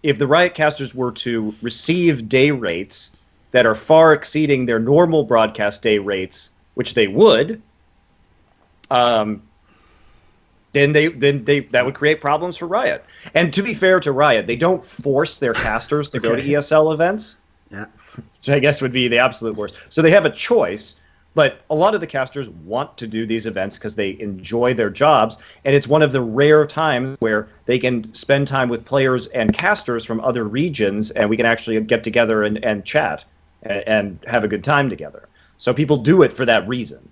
if the Riot casters were to receive day rates that are far exceeding their normal broadcast day rates, which they would, then that would create problems for Riot. And to be fair to Riot, they don't force their casters to go to ESL events. Yeah. Which I guess would be the absolute worst. So they have a choice, but a lot of the casters want to do these events because they enjoy their jobs, and it's one of the rare times where they can spend time with players and casters from other regions, and we can actually get together and chat and have a good time together. So people do it for that reason.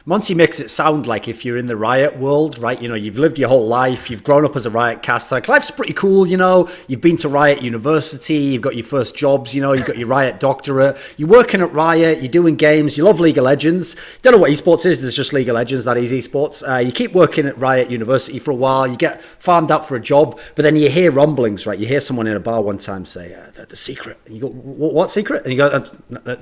Monty makes it sound like if you're in the Riot world, right, you know, you've lived your whole life, you've grown up as a Riot caster, like life's pretty cool, you know, you've been to Riot University, you've got your first jobs, you know, you've got your Riot doctorate, you're working at Riot, you're doing games, you love League of Legends. Don't know what esports is, there's just League of Legends, that is esports. You keep working at Riot University for a while, you get farmed out for a job, but then you hear rumblings, right? You hear someone in a bar one time say, the secret. And you go, what secret? And you go,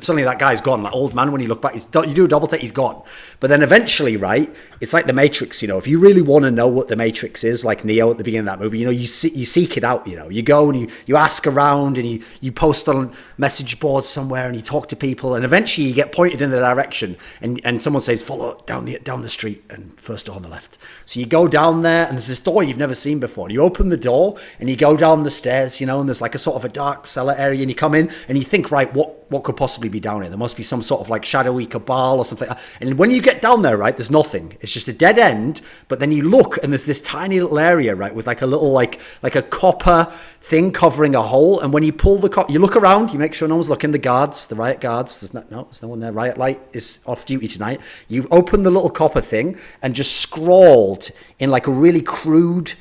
suddenly that guy's gone, that old man, when you look back, you do a double take, he's gone. But then eventually, right, it's like the Matrix, you know, if you really want to know what the Matrix is, like Neo at the beginning of that movie, you know, you seek it out, you know, you go and you ask around and you post on message boards somewhere and you talk to people and eventually you get pointed in the direction and someone says, follow down the street and first door on the left. So you go down there and there's this door you've never seen before. And you open the door and you go down the stairs, you know, and there's like a sort of a dark cellar area and you come in and you think, right, what could possibly be down here? There must be some sort of like shadowy cabal or something. And when you get down there, right, there's nothing. It's just a dead end. But then you look and there's this tiny little area, right, with like a little like a copper thing covering a hole. And when you pull you look around, you make sure no one's looking. The Riot guards, there's no one there. Riot Light is off duty tonight. You open the little copper thing and just scrawled in like a really crude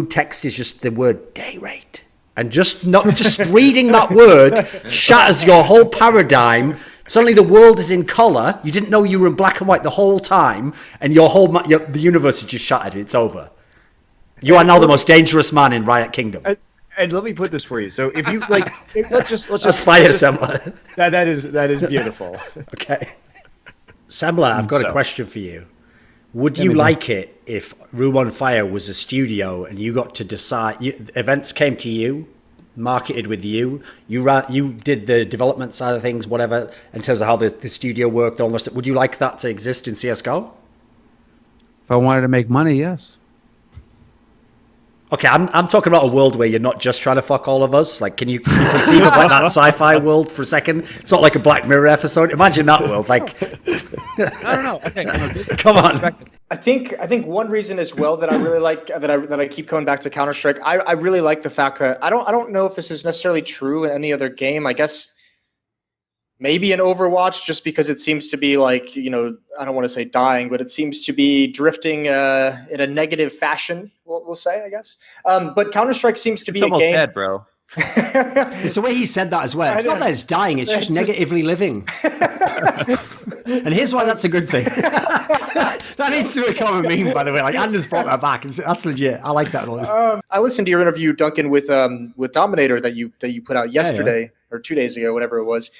text is just the word day rate. And just reading that word shatters your whole paradigm. Suddenly the world is in color. You didn't know you were in black and white the whole time, and the universe is just shattered. It's over. You are now the most dangerous man in Riot Kingdom. And let me put this for you. So if you like, let's just fire Sembler. That is beautiful. Okay, Sembler, I've got a question for you. Would you like it if Room on Fire was a studio and you got to decide, events came to you, marketed with you did the development side of things, whatever, in terms of how the studio worked, all this, would you like that to exist in CSGO? If I wanted to make money, yes. Okay, I'm talking about a world where you're not just trying to fuck all of us. Like, can you conceive of like that sci-fi world for a second? It's not like a Black Mirror episode. Imagine that world. Like, I don't know. Okay, come on. I think one reason as well that I really like that I keep coming back to Counter-Strike. I really like the fact that I don't know if this is necessarily true in any other game. I guess maybe in Overwatch, just because it seems to be like, you know, I don't want to say dying, but it seems to be drifting in a negative fashion. We'll say, I guess. But Counter-Strike seems to be almost a game. dead, bro. It's the way he said that as well. It's not that it's dying, it's just negatively living. And here's why that's a good thing. That needs to become a meme, by the way. Like, Anders brought that back. That's legit. I like that. I listened to your interview, Duncan, with Dominator that you put out yesterday or 2 days ago, whatever it was.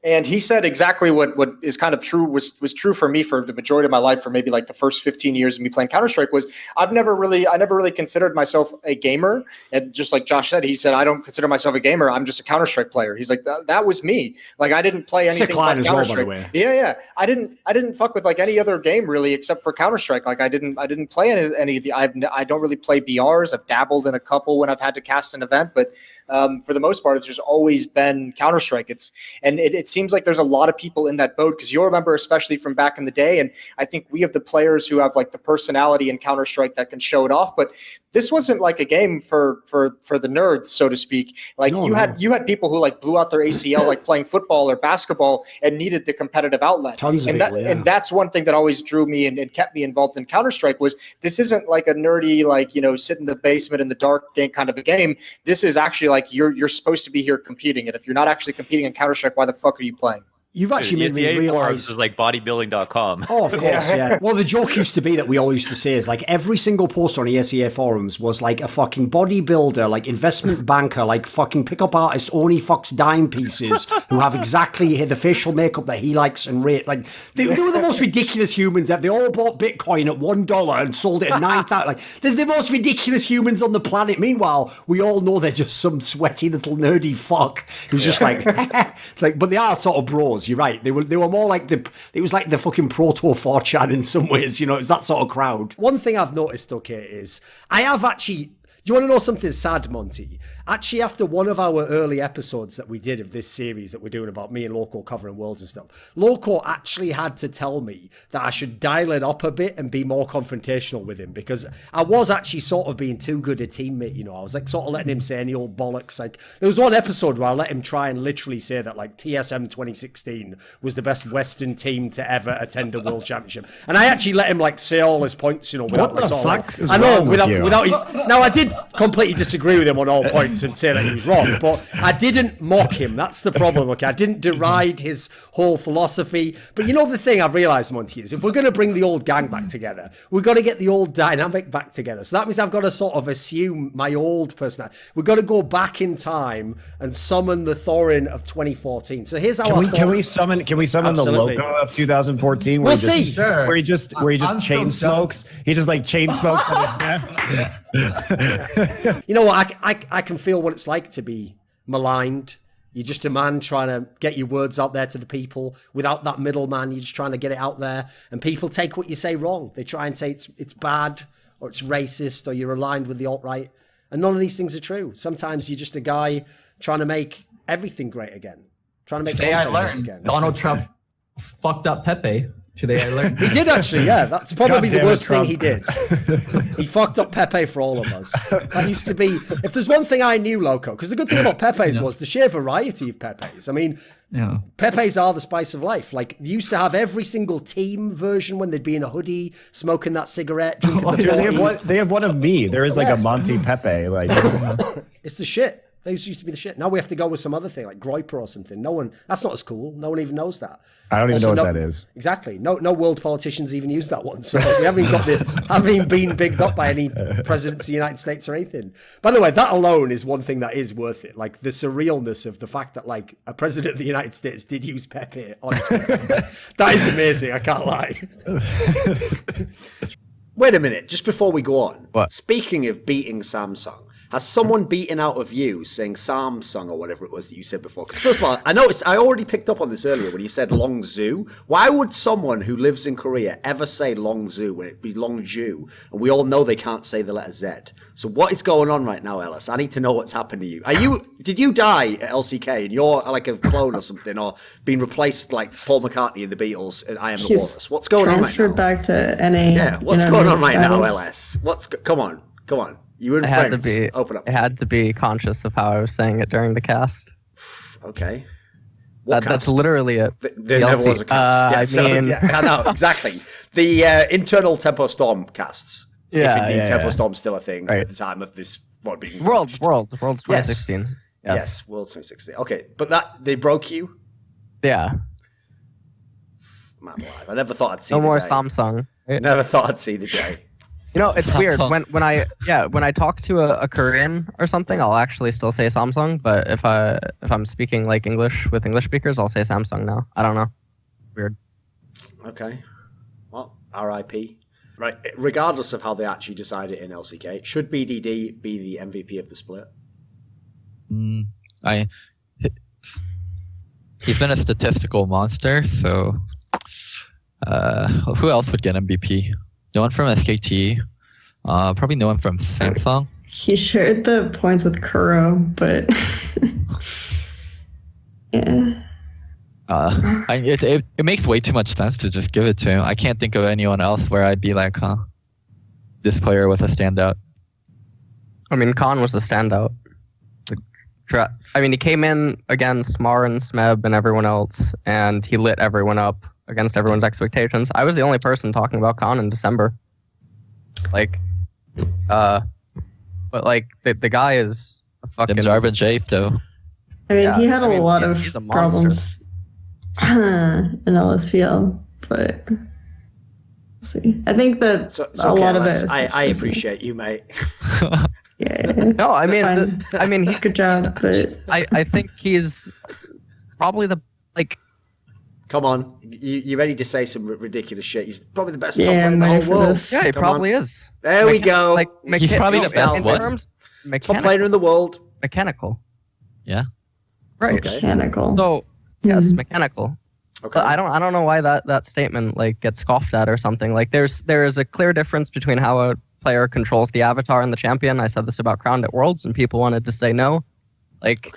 And he said exactly what is kind of true was true for me for the majority of my life, for maybe like the first 15 years of me playing Counter-Strike, was I never really considered myself a gamer. And just like Josh said, he said, I don't consider myself a gamer. I'm just a Counter-Strike player. He's like, that was me. Like, I didn't play anything but Counter-Strike. Well, yeah. I didn't fuck with like any other game really except for Counter-Strike. Like, I didn't play any of the, I don't really play BRs. I've dabbled in a couple when I've had to cast an event, but for the most part, it's just always been Counter-Strike. It seems like there's a lot of people in that boat, because you'll remember, especially from back in the day, and I think we have the players who have like the personality in Counter-Strike that can show it off, but this wasn't like a game for the nerds, so to speak. Like, you had people who like blew out their ACL like playing football or basketball and needed the competitive outlet. Tons of people, and that's one thing that always drew me and kept me involved in Counter-Strike, was this isn't like a nerdy, like, you know, sit in the basement in the dark game kind of a game. This is actually like you're supposed to be here competing, and if you're not actually competing in Counter-Strike, why the fuck are you playing? You've actually made me realize is like bodybuilding.com. Oh, of course, yeah. Well, the joke used to be that we all used to say is like every single poster on ESEA forums was like a fucking bodybuilder, like investment banker, like fucking pickup artist only fucks dime pieces who have exactly the facial makeup that he likes and rate. Like they were the most ridiculous humans that they all bought Bitcoin at $1 and sold it at 9,000. Like they're the most ridiculous humans on the planet. Meanwhile, we all know they're just some sweaty little nerdy fuck who's just like, it's like, but they are sort of bros. You're right. They were more like it was like the fucking proto 4chan in some ways, you know, it's that sort of crowd. One thing I've noticed, okay, is I have actually, do you want to know something sad, Monty? Actually, after one of our early episodes that we did of this series that we're doing about me and Loco covering worlds and stuff, Loco actually had to tell me that I should dial it up a bit and be more confrontational with him, because I was actually sort of being too good a teammate, you know. I was like sort of letting him say any old bollocks. Like there was one episode where I let him try and literally say that like TSM 2016 was the best Western team to ever attend a world championship, and I actually let him like say all his points, you know, without what the like, fuck like, is I know wrong with you? without now I did completely disagree with him on all points and say that he was wrong, but I didn't mock him. That's the problem, okay? I didn't deride his whole philosophy. But you know the thing I've realised, Monty, is if we're going to bring the old gang back together, we've got to get the old dynamic back together. So that means I've got to sort of assume my old personality. We've got to go back in time and summon the Thorin of 2014. So here's how can we summon the logo of 2014 where he just chain smokes. He just like chain smokes at his desk. You know what? I can feel what it's like to be maligned. You're just a man trying to get your words out there to the people without that middleman. You're just trying to get it out there, and people take what you say wrong. They try and say it's bad or it's racist or you're aligned with the alt-right, and none of these things are true. Sometimes you're just a guy trying to make everything great again. Trying to make Today I content learned great again. Donald Trump fucked up Pepe. Today I learned. He did actually, yeah. That's probably the worst thing he did. Trump. He fucked up Pepe for all of us. That used to be, if there's one thing I knew, Loco, because the good thing about Pepe's was the sheer variety of Pepe's. I mean, Pepe's are the spice of life. Like, you used to have every single team version when they'd be in a hoodie, smoking that cigarette, drinking the They have one of me. There is like a Monty Pepe. Like, it's the shit. Those used to be the shit. Now we have to go with some other thing like Groiper or something. That's not as cool. No one even knows that. I don't even know what that is. Exactly. No world politicians even use that one. So we haven't even been bigged up by any presidents of the United States or anything. By the way, that alone is one thing that is worth it. Like the surrealness of the fact that like a president of the United States did use Pepe on Twitter. That is amazing. I can't lie. Wait a minute. Just before we go on. What? Speaking of beating Samsung, has someone beaten out of you saying Samsung or whatever it was that you said before? Because first of all, I already picked up on this earlier when you said Longzhu. Why would someone who lives in Korea ever say Longzhu when it'd be Longzhu? And we all know they can't say the letter Z. So what is going on right now, Ellis? I need to know what's happened to you. Did you die at LCK and you're like a clone or something, or being replaced like Paul McCartney in the Beatles and I Am the Walrus? What's going on right now? Transferred back to NA. Yeah, what's going on right now, LS? Come on. You and friends, open up. I had to be conscious of how I was saying it during the cast. Okay. That's literally it. There never was a cast. I know, exactly. The internal Tempo Storm casts. Yeah, if indeed Tempo Storm's still a thing right. at the time of this being Worlds 2016. Yes, Worlds 2016. Okay, but they broke you? Yeah. Man alive. I never thought I'd see no the more day. Samsung. Never thought I'd see the day. You know, it's weird when I talk to a Korean or something, I'll actually still say Samsung, but if I'm speaking like English with English speakers, I'll say Samsung now. I don't know. Weird. Okay. Well, RIP. Right. Regardless of how they actually decide it in LCK, should BDD be the MVP of the split? He's been a statistical monster, so who else would get MVP? No one from SKT. Probably no one from Samsung. He shared the points with Kuro, but yeah. It makes way too much sense to just give it to him. I can't think of anyone else where I'd be like, this player was a standout. I mean, Khan was a standout. I mean, he came in against Mar and Smeb and everyone else, and he lit everyone up against everyone's expectations. I was the only person talking about Khan in December. But the guy is a fucking... Them Jarvan Jace, though. I mean, he had a lot of he's a problems in LSPL, but we'll see. I think that It's a okay, lot of Les. it. I appreciate you, mate. Yeah. No, I mean, fine. I mean, he's Good job, but I think he's probably the like. Come on, you ready to say some ridiculous shit? He's probably the best top Yeah, player in the I'm ready whole for world. this. Yeah, he Come probably on. is. There we go. Like He's probably the best in what? terms Top player in the world. mechanical. Yeah. Right. Okay. mechanical. So yes, Mhm. mechanical. Okay. But I don't know why that statement like gets scoffed at or something. Like there is a clear difference between how a player controls the avatar and the champion. I said this about Crowned at Worlds, and people wanted to say no. Like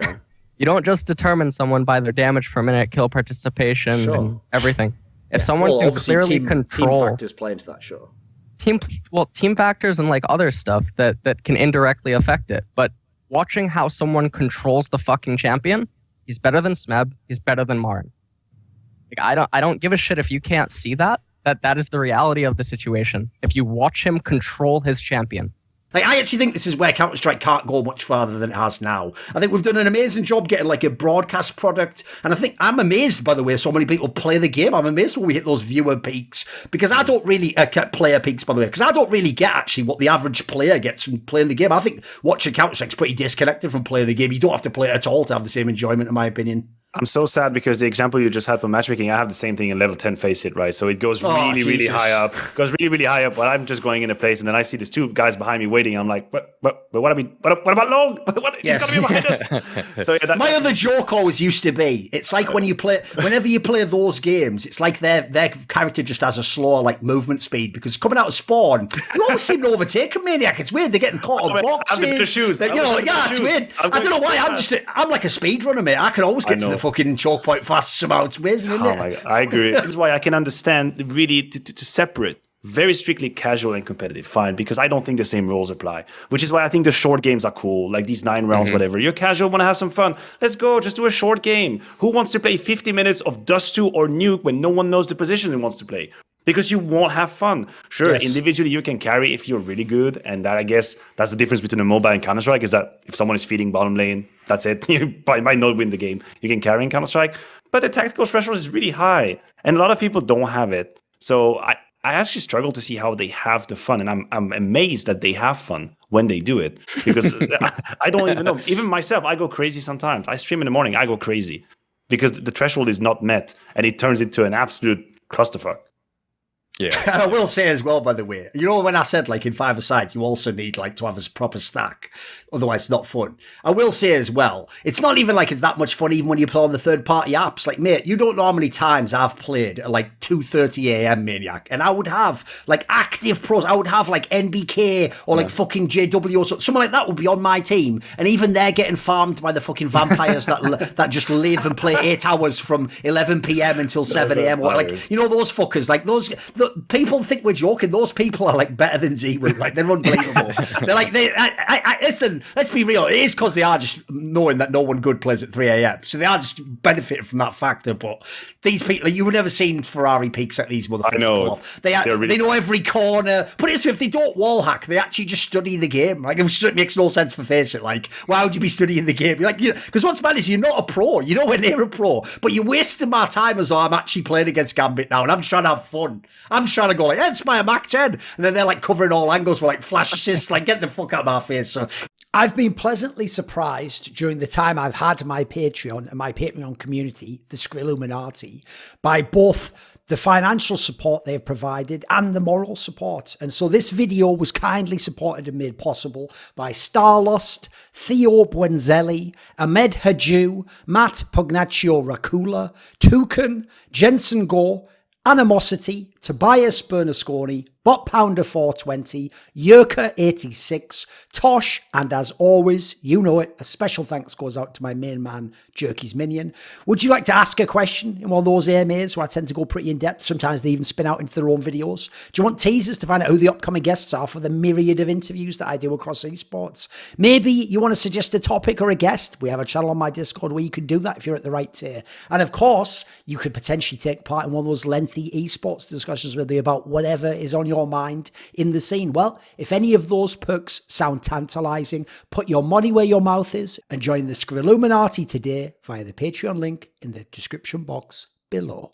you don't just determine someone by their damage per minute, kill participation, Sure. and everything. If someone well, can obviously clearly team control factors play into that, sure. team factors and like other stuff that can indirectly affect it. But watching how someone controls the fucking champion, he's better than Smeb, he's better than Marin. Like I don't give a shit if you can't see that is the reality of the situation. If you watch him control his champion. Like, I actually think this is where Counter-Strike can't go much farther than it has now. I think we've done an amazing job getting like a broadcast product. And I think I'm amazed by the way so many people play the game. I'm amazed when we hit those viewer peaks because I don't really player peaks, by the way, because I don't really get actually what the average player gets from playing the game. I think watching Counter-Strike's pretty disconnected from playing the game. You don't have to play it at all to have the same enjoyment, in my opinion. I'm so sad because the example you just had for matchmaking, I have the same thing in level 10 face it, right? So it goes really high up. Goes really high up, but I'm just going in a place and then I see these two guys behind me waiting. I'm like, what about long? He's got to be behind us. So yeah, my other joke always used to be, it's like whenever you play those games, it's like their character just has a slower like movement speed because coming out of spawn, you always seem to overtake a maniac. It's weird. They're getting caught on boxes. I'm the better shoes. It's weird. I don't know why. I'm like a speedrunner, mate. I can always get to the fucking choke point fast somehow. It's amazing, isn't it? My God. I agree. This is why I can understand really to separate very strictly casual and competitive, fine, because I don't think the same rules apply, which is why I think the short games are cool, like these 9 rounds, whatever. You're casual, want to have some fun. Let's go, just do a short game. Who wants to play 50 minutes of Dust 2 or Nuke when no one knows the position and wants to play? Because you won't have fun. Sure, individually you can carry if you're really good, and that I guess that's the difference between a MOBA and Counter-Strike, is that if someone is feeding bottom lane, that's it. You might not win the game. You can carry in Counter-Strike, but the tactical threshold is really high, and a lot of people don't have it. So I actually struggle to see how they have the fun, and I'm amazed that they have fun when they do it, because I don't even know. Even myself, I go crazy sometimes. I stream in the morning, I go crazy because the threshold is not met, and it turns into an absolute clusterfuck. Yeah. And I will say as well, by the way, you know, when I said like in 5-a-side, you also need like to have a proper stack. Otherwise it's not fun. I will say as well, it's not even like it's that much fun even when you play on the third party apps. Like, mate, you don't know how many times I've played at like 2:30 a.m. Maniac, and I would have like active pros. I would have like NBK or like fucking JW or someone like that would be on my team. And even they're getting farmed by the fucking vampires that just live and play 8 hours from 11 p.m. until 7 a.m. Or like, you know, those fuckers, like those, people think we're joking. Those people are like better than Zero. Like, they're unbelievable. They're like, listen, let's be real. It is because they are just knowing that no one good plays at 3 a.m. So they are just benefiting from that factor. But these people, you would never seen Ferrari peaks at these motherfuckers. I know. Pull off. They know every corner. But it's if they don't wall hack, they actually just study the game. Like, it makes no sense for face it. Like, why would you be studying the game? Like, you know, because what's bad is you're not a pro. You're nowhere near a pro. But you're wasting my time as though I'm actually playing against Gambit now, and I'm trying to have fun. I'm trying to go like, it's my Mac 10. And then they're like covering all angles with like flash assists, like get the fuck out of my face. So I've been pleasantly surprised during the time I've had my Patreon and my Patreon community, the Skrilluminati, by both the financial support they've provided and the moral support. And so this video was kindly supported and made possible by Starlust, Theo Buenzli, Ahmed Hadjou, Matt Pugnatio Rajcula, Tooorin, Jensen Goh, Animosity, Tobias Bernasconi, Bot Pounder 420, Yurka 86, Tosh, and as always, you know it, a special thanks goes out to my main man, Jerky's Minion. Would you like to ask a question in one of those AMAs where I tend to go pretty in depth? Sometimes they even spin out into their own videos. Do you want teasers to find out who the upcoming guests are for the myriad of interviews that I do across esports? Maybe you want to suggest a topic or a guest? We have a channel on my Discord where you can do that if you're at the right tier. And of course, you could potentially take part in one of those lengthy esports discussions with me about whatever is on your mind in the scene. Well, if any of those perks sound tantalizing, put your money where your mouth is and join the Skrilluminati today via the Patreon link in the description box below.